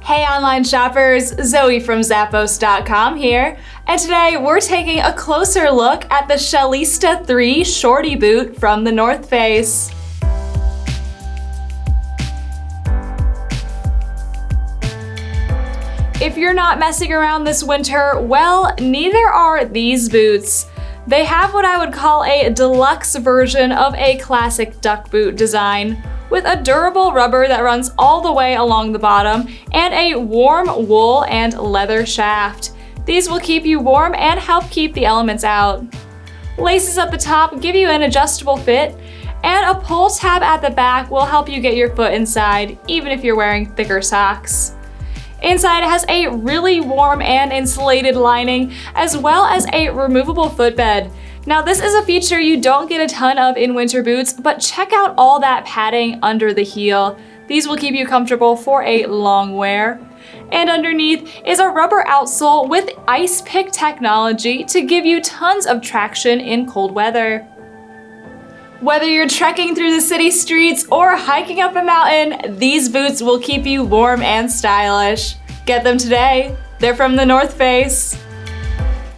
Hey online shoppers, Zoe from Zappos.com here, and today we're taking a closer look at the Shellista III Shorty boot from the North Face. If you're not messing around this winter, well, neither are these boots. They have what I would call a deluxe version of a classic duck boot design, with a durable rubber that runs all the way along the bottom and a warm wool and leather shaft. These will keep you warm and help keep the elements out. Laces at the top give you an adjustable fit, and a pull tab at the back will help you get your foot inside, even if you're wearing thicker socks. Inside it has a really warm and insulated lining, as well as a removable footbed. Now this is a feature you don't get a ton of in winter boots, but check out all that padding under the heel. These will keep you comfortable for a long wear. And underneath is a rubber outsole with ice pick technology to give you tons of traction in cold weather. Whether you're trekking through the city streets or hiking up a mountain, these boots will keep you warm and stylish. Get them today. They're from the North Face.